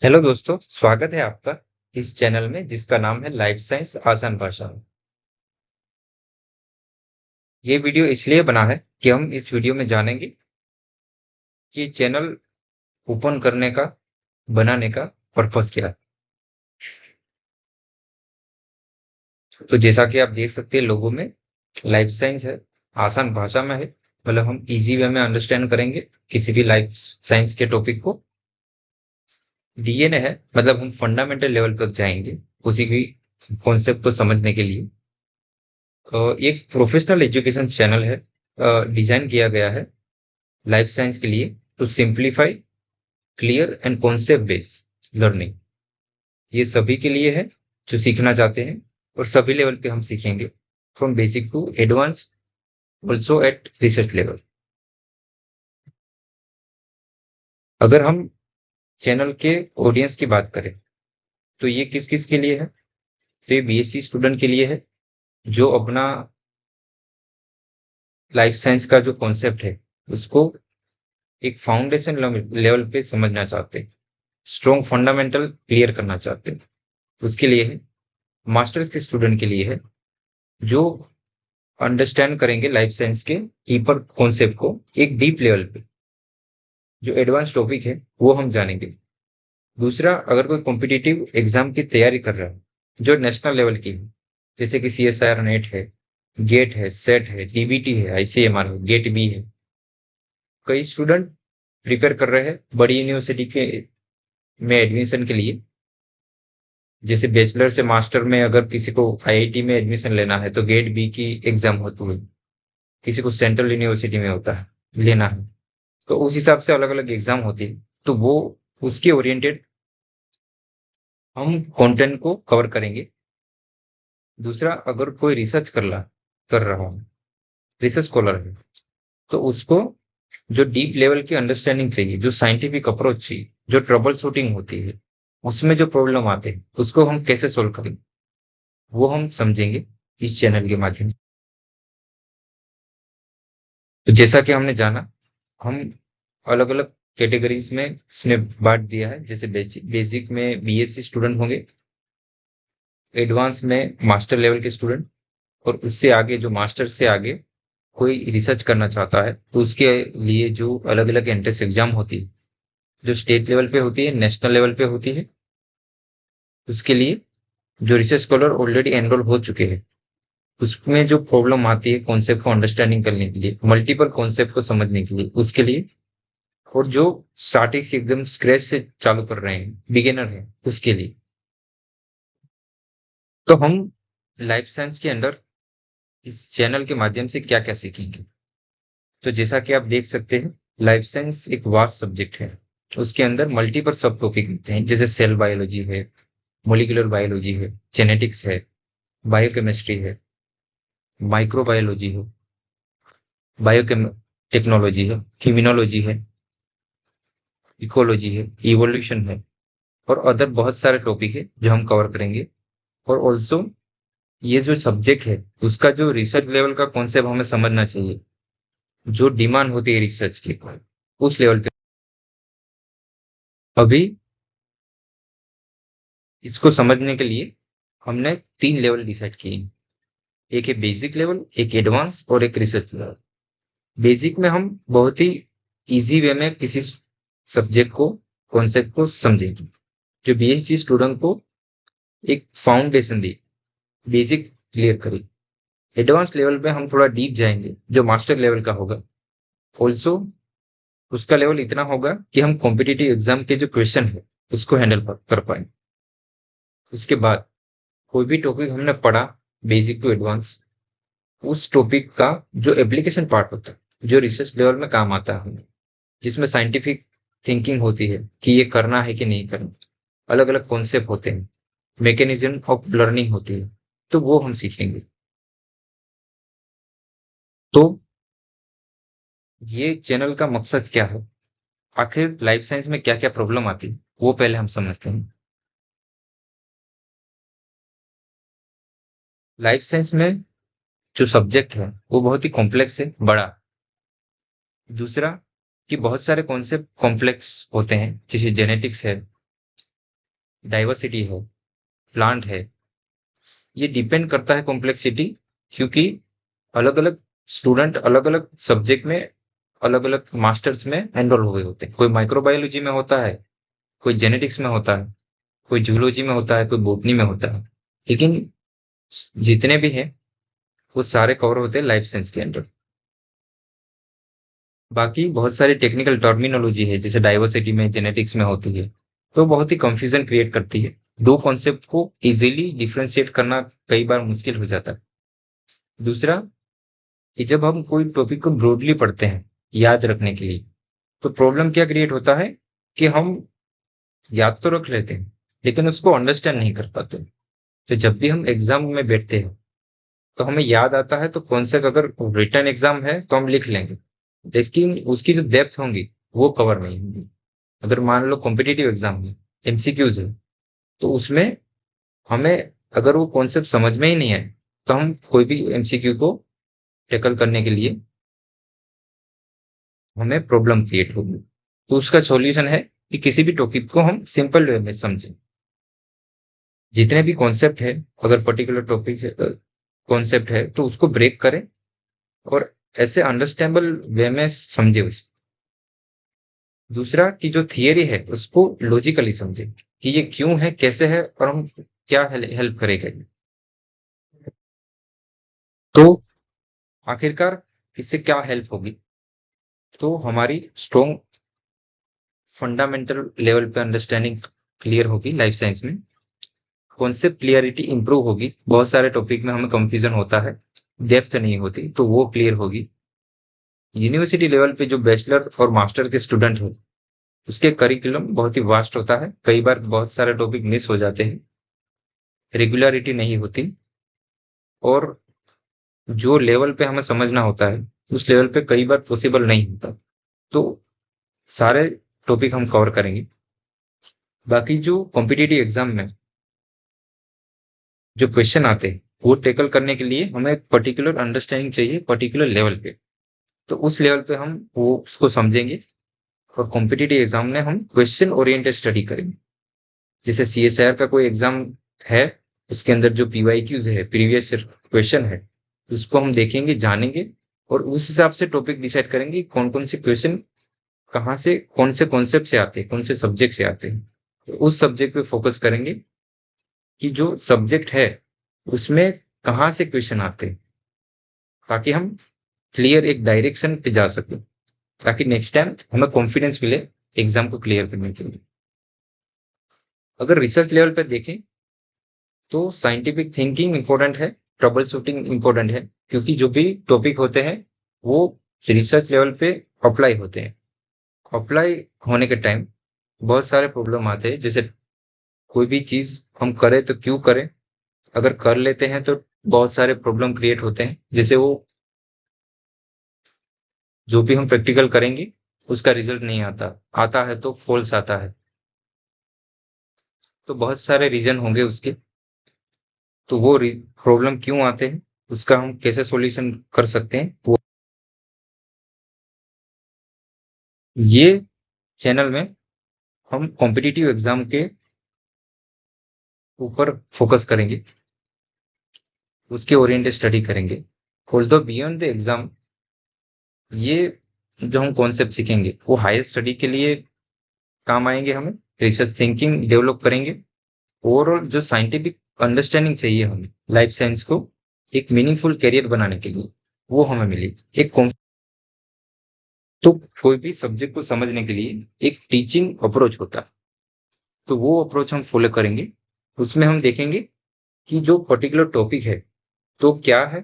Hello दोस्तों, स्वागत है आपका इस चैनल में जिसका नाम है लाइफ साइंस आसान भाषा में। ये वीडियो इसलिए बना है कि हम इस वीडियो में जानेंगे कि चैनल ओपन करने का, बनाने का पर्पस क्या है। तो जैसा कि आप देख सकते हैं लोगों में लाइफ साइंस है, आसान भाषा में है, मतलब हम इजी वे में अंडरस्टैंड करेंगे किसी भी लाइफ साइंस के टॉपिक को। डीएनए है, मतलब हम फंडामेंटल लेवल तक जाएंगे उसी भी कॉन्सेप्ट को समझने के लिए। एक प्रोफेशनल एजुकेशन चैनल है, डिजाइन किया गया है लाइफ साइंस के लिए to simplify clear and concept based learning. ये सभी के लिए है जो सीखना चाहते हैं, और सभी लेवल पे हम सीखेंगे, from basic to advance, also at research level. अगर हम चैनल के ऑडियंस की बात करें तो ये किस किस के लिए है, तो ये बीएससी स्टूडेंट के लिए है जो अपना लाइफ साइंस का जो कॉन्सेप्ट है उसको एक फाउंडेशन लेवल पे समझना चाहते हैं, स्ट्रॉन्ग फंडामेंटल क्लियर करना चाहते हैं, उसके लिए है। मास्टर्स के स्टूडेंट के लिए है जो अंडरस्टैंड करेंगे लाइफ साइंस के डीपर कॉन्सेप्ट को एक डीप लेवल पे, जो एडवांस टॉपिक है वो हम जानेंगे। दूसरा, अगर कोई कॉम्पिटिटिव एग्जाम की तैयारी कर रहा है जो नेशनल लेवल की है, जैसे कि सीएसआईआर नेट है, गेट है, सेट है, डीबीटी है, आईसीएमआर है, गेट बी है। कई स्टूडेंट प्रिपेयर कर रहे हैं बड़ी यूनिवर्सिटी के में एडमिशन के लिए, जैसे बैचलर से मास्टर में अगर किसी को आईआईटी में एडमिशन लेना है तो गेट बी की एग्जाम होती है, किसी को सेंट्रल यूनिवर्सिटी में होता है लेना है, तो उस हिसाब से अलग अलग एग्जाम होती है। तो वो उसके ओरिएंटेड हम कंटेंट को कवर करेंगे। दूसरा, अगर कोई रिसर्च कर रहा है, रिसर्च स्कॉलर है, तो उसको जो डीप लेवल की अंडरस्टैंडिंग चाहिए, जो साइंटिफिक अप्रोच चाहिए, जो ट्रबल शूटिंग होती है, उसमें जो प्रॉब्लम आते हैं उसको हम कैसे सोल्व करेंगे वो हम समझेंगे इस चैनल के माध्यम से। तो जैसा कि हमने जाना, हम अलग अलग कैटेगरीज में इसने बांट दिया है, जैसे बेसिक में बीएससी स्टूडेंट होंगे, एडवांस में मास्टर लेवल के स्टूडेंट, और उससे आगे जो मास्टर से आगे कोई रिसर्च करना चाहता है तो उसके लिए जो अलग अलग एंट्रेंस एग्जाम होती है, जो स्टेट लेवल पे होती है, नेशनल लेवल पे होती है, उसके लिए जो रिसर्च स्कॉलर ऑलरेडी एनरोल हो चुके हैं, उसमें जो प्रॉब्लम आती है कॉन्सेप्ट को अंडरस्टैंडिंग करने के लिए, मल्टीपल कॉन्सेप्ट को समझने के लिए, उसके लिए, और जो स्टार्टिंग से एकदम स्क्रैच से चालू कर रहे हैं, बिगिनर है, उसके लिए। तो हम लाइफ साइंस के अंदर इस चैनल के माध्यम से क्या क्या सीखेंगे। तो जैसा कि आप देख सकते हैं, लाइफ साइंस एक वास्ट सब्जेक्ट है, उसके अंदर मल्टीपल सब टॉपिक होते हैं, जैसे सेल बायोलॉजी है, मोलिकुलर बायोलॉजी है, जेनेटिक्स है, बायोकेमिस्ट्री है, माइक्रोबायोलॉजी है, बायोकेम टेक्नोलॉजी है, इम्यूनोलॉजी है, इकोलॉजी है, इवोल्यूशन है, और अदर बहुत सारे टॉपिक है जो हम कवर करेंगे। और ऑल्सो ये जो सब्जेक्ट है उसका जो रिसर्च लेवल का कॉन्सेप्ट हमें समझना चाहिए, जो डिमांड होती है रिसर्च की, उस लेवल पे। अभी इसको समझने के लिए हमने 3 लेवल डिसाइड किए हैं। एक है बेसिक लेवल, एक एडवांस और एक रिसर्च लेवल। बेसिक में हम बहुत ही इजी वे में किसी सब्जेक्ट को, कॉन्सेप्ट को समझेंगे, जो बीएससी स्टूडेंट को एक फाउंडेशन दे, बेसिक क्लियर करे। एडवांस लेवल पे हम थोड़ा डीप जाएंगे जो मास्टर लेवल का होगा। ऑल्सो उसका लेवल इतना होगा कि हम कॉम्पिटिटिव एग्जाम के जो क्वेश्चन है उसको हैंडल कर पाए। उसके बाद कोई भी टॉपिक हमने पढ़ा, बेसिक टू एडवांस, उस टॉपिक का जो एप्लीकेशन पार्ट होता है, जो रिसर्च लेवल में काम आता है हमें, जिसमें साइंटिफिक थिंकिंग होती है कि ये करना है कि नहीं करना, अलग अलग कॉन्सेप्ट होते हैं, मैकेनिज्म ऑफ लर्निंग होती है, तो वो हम सीखेंगे। तो ये चैनल का मकसद क्या है, आखिर लाइफ साइंस में क्या क्या प्रॉब्लम आती है वो पहले हम समझते हैं। लाइफ साइंस में जो सब्जेक्ट है वो बहुत ही कॉम्प्लेक्स है, बड़ा। दूसरा, कि बहुत सारे कॉन्सेप्ट कॉम्प्लेक्स होते हैं, जैसे जेनेटिक्स है, डाइवर्सिटी है, प्लांट है, ये डिपेंड करता है कॉम्प्लेक्सिटी, क्योंकि अलग अलग स्टूडेंट अलग अलग सब्जेक्ट में अलग अलग मास्टर्स में एनरोल हुए होते हैं। कोई माइक्रोबायोलॉजी में होता है, कोई जेनेटिक्स में होता है, कोई जूलॉजी में होता है, कोई बोटनी में होता है, लेकिन जितने भी हैं वो सारे कवर होते हैं लाइफ साइंस के अंडर। बाकी बहुत सारी टेक्निकल टर्मिनोलॉजी है जैसे डाइवर्सिटी में, जेनेटिक्स में होती है, तो बहुत ही कंफ्यूजन क्रिएट करती है। दो कॉन्सेप्ट को इजीली डिफरेंशिएट करना कई बार मुश्किल हो जाता है। दूसरा, कि जब हम कोई टॉपिक को ब्रॉडली पढ़ते हैं याद रखने के लिए, तो प्रॉब्लम क्या क्रिएट होता है कि हम याद तो रख लेते हैं लेकिन उसको अंडरस्टैंड नहीं कर पाते। तो जब भी हम एग्जाम में बैठते हैं तो हमें याद आता है, तो कॉन्सेप्ट अगर रिटर्न एग्जाम है तो हम लिख लेंगे, लेकिन उसकी जो डेप्थ होंगी वो कवर नहीं होंगी। अगर मान लो कॉम्पिटिटिव एग्जाम में एमसीक्यूज है, तो उसमें हमें अगर वो कॉन्सेप्ट समझ में ही नहीं है, तो हम कोई भी एमसीक्यू को टैकल करने के लिए हमें प्रॉब्लम क्रिएट होगी। तो उसका सॉल्यूशन है कि किसी भी टॉपिक को हम सिंपल वे में समझें। जितने भी कॉन्सेप्ट है, अगर पर्टिकुलर टॉपिक कॉन्सेप्ट है तो उसको ब्रेक करें और ऐसे अंडरस्टैंडेबल वे में समझे उसको। दूसरा, कि जो थियरी है उसको लॉजिकली समझे कि ये क्यों है, कैसे है और हम क्या हेल्प करेगा ये। तो आखिरकार इससे क्या हेल्प होगी, तो हमारी स्ट्रॉन्ग फंडामेंटल लेवल पे अंडरस्टैंडिंग क्लियर होगी लाइफ साइंस में, कॉन्सेप्ट क्लियरिटी इंप्रूव होगी, बहुत सारे टॉपिक में हमें कंफ्यूजन होता है, डेप्थ नहीं होती, तो वो क्लियर होगी। यूनिवर्सिटी लेवल पे जो बैचलर और मास्टर के स्टूडेंट हो, उसके करिकुलम बहुत ही वास्ट होता है, कई बार बहुत सारे टॉपिक मिस हो जाते हैं, रेगुलरिटी नहीं होती, और जो लेवल पे हमें समझना होता है उस लेवल पे कई बार पॉसिबल नहीं होता। तो सारे टॉपिक हम कवर करेंगे। बाकी जो कॉम्पिटिटिव एग्जाम में जो क्वेश्चन आते हैं वो टेकल करने के लिए हमें एक पर्टिकुलर अंडरस्टैंडिंग चाहिए पर्टिकुलर लेवल पे, तो उस लेवल पे हम वो उसको समझेंगे। और कॉम्पिटिटिव एग्जाम में हम क्वेश्चन ओरिएंटेड स्टडी करेंगे। जैसे सीएसआईआर का कोई एग्जाम है, उसके अंदर जो पीवाईक्यूज है, प्रीवियस क्वेश्चन है, उसको हम देखेंगे, जानेंगे, और उस हिसाब से टॉपिक डिसाइड करेंगे कौन कौन से क्वेश्चन कहाँ से, कौन से कॉन्सेप्ट से आते हैं, कौन से सब्जेक्ट से आते हैं। तो उस सब्जेक्ट पे फोकस करेंगे कि जो सब्जेक्ट है उसमें कहाँ से क्वेश्चन आते हैं, ताकि हम क्लियर एक डायरेक्शन पे जा सके, ताकि नेक्स्ट टाइम हमें कॉन्फिडेंस मिले एग्जाम को क्लियर करने के लिए। अगर रिसर्च लेवल पे देखें तो साइंटिफिक थिंकिंग इंपॉर्टेंट है, ट्रबल शूटिंग इंपॉर्टेंट है, क्योंकि जो भी टॉपिक होते हैं वो रिसर्च लेवल पे अप्लाई होते हैं। अप्लाई होने के टाइम बहुत सारे प्रॉब्लम आते हैं, जैसे कोई भी चीज हम करें तो क्यों करें, अगर कर लेते हैं तो बहुत सारे प्रॉब्लम क्रिएट होते हैं, जैसे वो जो भी हम प्रैक्टिकल करेंगे उसका रिजल्ट नहीं आता, आता है तो फॉल्स आता है। तो बहुत सारे रीजन होंगे उसके, तो वो प्रॉब्लम क्यों आते हैं, उसका हम कैसे सॉल्यूशन कर सकते हैं, वो ये चैनल में हम कॉम्पिटिटिव एग्जाम के ऊपर फोकस करेंगे, उसके ओरिएंटेड स्टडी करेंगे। ऑल्दो बियॉन्ड द एग्जाम, ये जो हम कॉन्सेप्ट सीखेंगे वो हायर स्टडी के लिए काम आएंगे, हमें रिसर्च थिंकिंग डेवलप करेंगे। ओवरऑल जो साइंटिफिक अंडरस्टैंडिंग चाहिए हमें लाइफ साइंस को एक मीनिंगफुल कैरियर बनाने के लिए, वो हमें मिलेगी। तो कोई भी सब्जेक्ट को समझने के लिए एक टीचिंग अप्रोच होता है, तो वो अप्रोच हम फॉलो करेंगे। उसमें हम देखेंगे कि जो पर्टिकुलर टॉपिक है तो क्या है,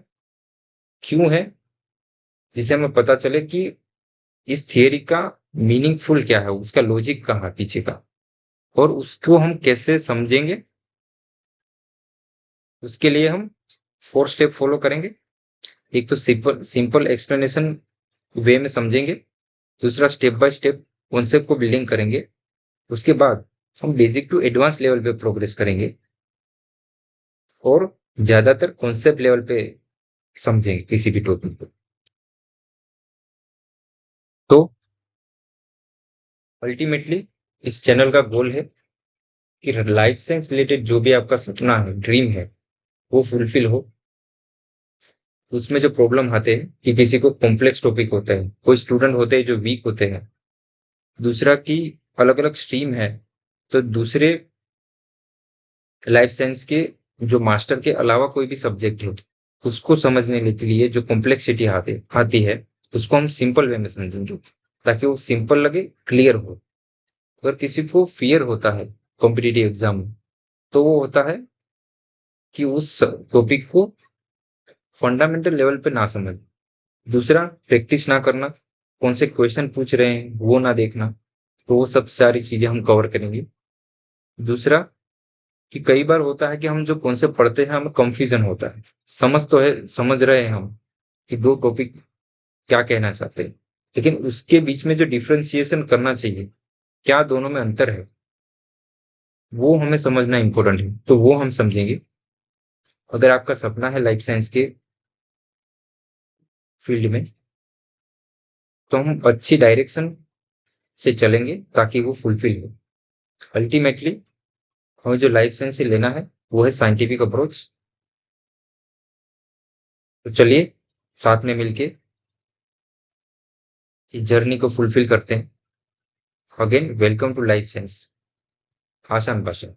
क्यों है, जिससे हमें पता चले कि इस थियरी का मीनिंगफुल क्या है, उसका लॉजिक कहाँ है पीछे का, और उसको हम कैसे समझेंगे। उसके लिए हम 4 स्टेप फॉलो करेंगे। एक तो सिंपल सिंपल एक्सप्लेनेशन वे में समझेंगे। दूसरा, स्टेप बाय स्टेप कॉन्सेप्ट को बिल्डिंग करेंगे। उसके बाद हम बेसिक टू एडवांस लेवल पे प्रोग्रेस करेंगे और ज्यादातर कॉन्सेप्ट लेवल पे समझेंगे किसी भी टॉपिक को। तो अल्टीमेटली इस चैनल का गोल है कि लाइफ साइंस रिलेटेड जो भी आपका सपना है, ड्रीम है, वो फुलफिल हो। उसमें जो प्रॉब्लम आते हैं कि किसी को कॉम्प्लेक्स टॉपिक होता है, कोई स्टूडेंट होते हैं जो वीक होते हैं, दूसरा की अलग अलग स्ट्रीम है, तो दूसरे लाइफ साइंस के जो मास्टर के अलावा कोई भी सब्जेक्ट है, उसको समझने के लिए जो कॉम्प्लेक्सिटी आती है, उसको हम सिंपल वे में समझेंगे ताकि वो सिंपल लगे, क्लियर हो। अगर किसी को फियर होता है कॉम्पिटिटिव एग्जाम में, तो वो होता है कि उस टॉपिक को फंडामेंटल लेवल पे ना समझ। दूसरा, प्रैक्टिस ना करना, कौन से क्वेश्चन पूछ रहे हैं वो ना देखना। तो वो सब सारी चीजें हम कवर करेंगे। दूसरा, कि कई बार होता है कि हम जो कॉन्सेप्ट पढ़ते हैं हमें कंफ्यूजन होता है, समझ तो है, समझ रहे हैं हम कि दो टॉपिक क्या कहना चाहते हैं, लेकिन उसके बीच में जो डिफरेंशिएशन करना चाहिए, क्या दोनों में अंतर है, वो हमें समझना इंपॉर्टेंट है। तो वो हम समझेंगे। अगर आपका सपना है लाइफ साइंस के फील्ड में, तो हम अच्छी डायरेक्शन से चलेंगे ताकि वो फुलफिल हो। अल्टीमेटली हमें जो लाइफ साइंस से लेना है वो है साइंटिफिक अप्रोच। तो चलिए साथ में मिलके इस जर्नी को फुलफिल करते हैं। Again welcome to life science, आसान भाषा।